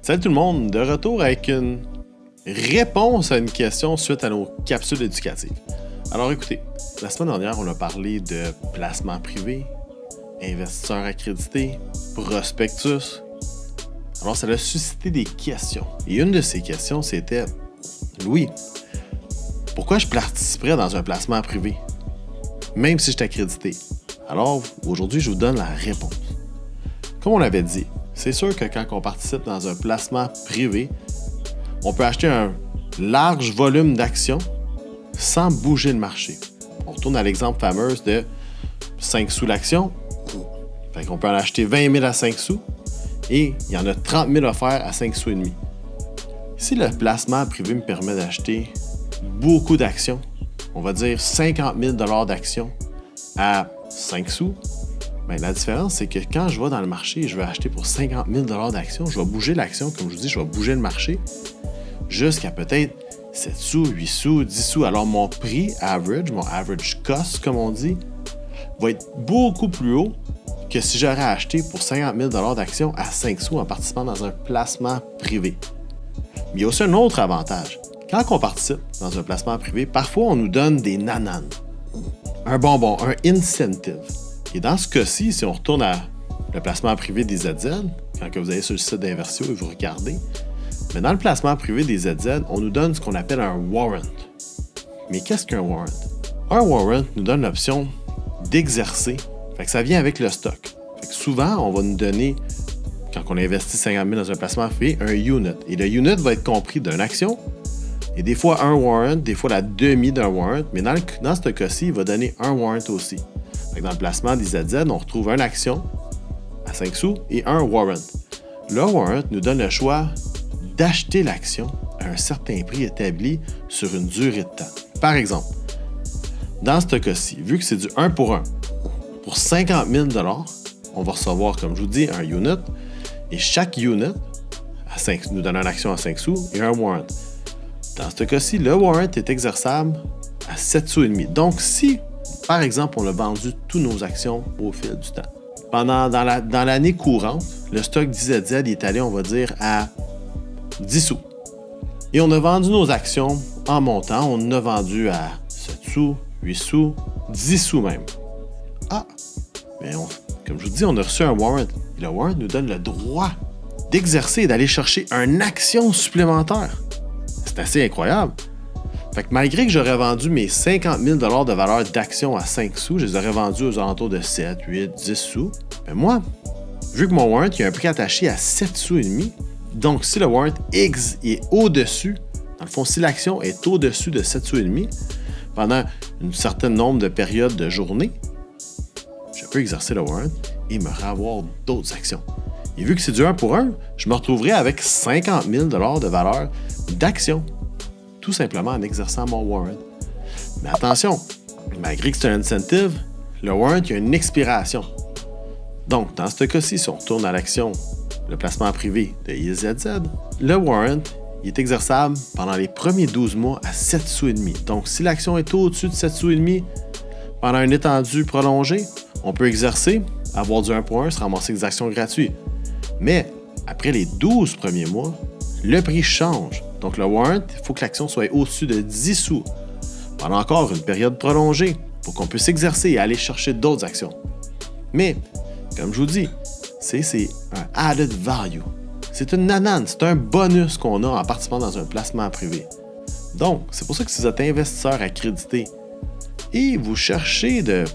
Salut tout le monde, de retour avec une réponse à une question suite à nos capsules éducatives. Alors écoutez, la semaine dernière, on a parlé de placement privé, investisseurs accrédités, prospectus. Alors ça a suscité des questions. Et une de ces questions, c'était « Louis, pourquoi je participerais dans un placement privé, même si je suis accrédité? » Alors aujourd'hui, je vous donne la réponse. Comme on l'avait dit, c'est sûr que quand on participe dans un placement privé, on peut acheter un large volume d'actions sans bouger le marché. On retourne à l'exemple fameux de 5 sous l'action. Fait qu'on peut en acheter 20 000 à 5 sous et il y en a 30 000 offerts à 5 sous et demi. Si le placement privé me permet d'acheter beaucoup d'actions, on va dire 50 000 d'actions à 5 sous, bien, la différence, c'est que quand je vais dans le marché et je vais acheter pour 50 000 d'actions, je vais bouger l'action, comme je vous dis, je vais bouger le marché jusqu'à peut-être 7 sous, 8 sous, 10 sous. Alors, mon prix average, mon average cost, comme on dit, va être beaucoup plus haut que si j'aurais acheté pour 50 000 d'actions à 5 sous en participant dans un placement privé. Mais il y a aussi un autre avantage. Quand on participe dans un placement privé, parfois, on nous donne des nananes, un bonbon, un incentive. Et dans ce cas-ci, si on retourne à le placement privé des ZZ, quand vous allez sur le site d'Inversio et vous regardez, mais dans le placement privé des ZZ, on nous donne ce qu'on appelle un warrant. Mais qu'est-ce qu'un warrant? Un warrant nous donne l'option d'exercer. Fait que ça vient avec le stock. Fait que souvent, on va nous donner, quand on investit 50 000 dans un placement privé, un unit. Et le unit va être compris d'une action, et des fois un warrant, des fois la demi d'un warrant, mais dans ce cas-ci, il va donner un warrant aussi. Dans le placement des ZZ, on retrouve une action à 5 sous et un warrant. Le warrant nous donne le choix d'acheter l'action à un certain prix établi sur une durée de temps. Par exemple, dans ce cas-ci, vu que c'est du 1 pour 1, pour 50 000 on va recevoir, comme je vous dis, un unit et chaque unit nous donne une action à 5 sous et un warrant. Dans ce cas-ci, le warrant est exerçable à 7 sous et demi. Donc, si par exemple, on a vendu toutes nos actions au fil du temps. Dans l'année courante, le stock d'IZZ est allé, on va dire, à 10 sous. Et on a vendu nos actions en montant. On en a vendu à 7 sous, 8 sous, 10 sous même. Ah! Mais comme je vous dis, on a reçu un warrant. Et le warrant nous donne le droit d'exercer et d'aller chercher une action supplémentaire. C'est assez incroyable. Fait que malgré que j'aurais vendu mes 50 000 de valeur d'action à 5 sous, je les aurais vendus aux alentours de 7, 8, 10 sous. Mais moi, vu que mon warrant il y a un prix attaché à 7 sous et demi, donc si le warrant X est au-dessus, dans le fond, si l'action est au-dessus de 7 sous et demi, pendant un certain nombre de périodes de journée, je peux exercer le warrant et me ravoir d'autres actions. Et vu que c'est du 1 pour 1, je me retrouverai avec 50 000 de valeur d'action. Tout simplement en exerçant mon warrant. Mais attention, malgré que c'est un incentive, le warrant il y a une expiration. Donc, dans ce cas-ci, si on retourne à l'action, le placement privé de IZZ, le warrant il est exerçable pendant les premiers 12 mois à 7 sous et demi. Donc, si l'action est au-dessus de 7 sous et demi, pendant une étendue prolongée, on peut exercer, avoir du 1 pour 1, se ramasser des actions gratuites. Mais, après les 12 premiers mois, le prix change. Donc, le warrant, il faut que l'action soit au-dessus de 10 sous pendant encore une période prolongée pour qu'on puisse exercer et aller chercher d'autres actions. Mais, comme je vous dis, c'est un added value. C'est une nanane, c'est un bonus qu'on a en participant dans un placement privé. Donc, c'est pour ça que si vous êtes investisseur accrédité et vous cherchez de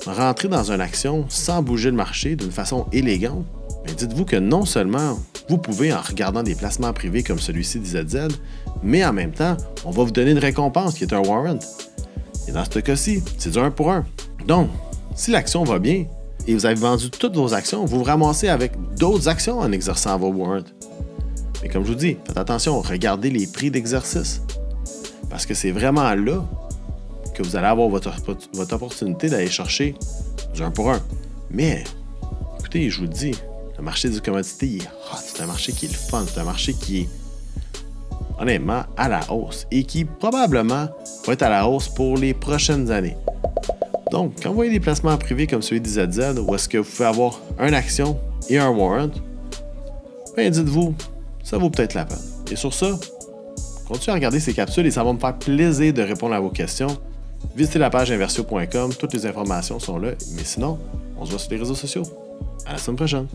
rentrer dans une action sans bouger le marché d'une façon élégante, bien, dites-vous que non seulement vous pouvez en regardant des placements privés comme celui-ci d'IZZ, mais en même temps, on va vous donner une récompense qui est un warrant. Et dans ce cas-ci, c'est du 1 pour 1. Donc, si l'action va bien et vous avez vendu toutes vos actions, vous vous ramassez avec d'autres actions en exerçant vos warrants. Mais comme je vous dis, faites attention, regardez les prix d'exercice. Parce que c'est vraiment là que vous allez avoir votre opportunité d'aller chercher du 1 pour 1. Mais, écoutez, je vous le dis, le marché du commodité, il est hot. C'est un marché qui est le fun. C'est un marché qui est honnêtement à la hausse et qui probablement va être à la hausse pour les prochaines années. Donc, quand vous voyez des placements privés comme celui d'IZZ, où est-ce que vous pouvez avoir une action et un warrant, bien dites-vous, ça vaut peut-être la peine. Et sur ça, continuez à regarder ces capsules et ça va me faire plaisir de répondre à vos questions. Visitez la page inversio.com, toutes les informations sont là. Mais sinon, on se voit sur les réseaux sociaux. À la semaine prochaine!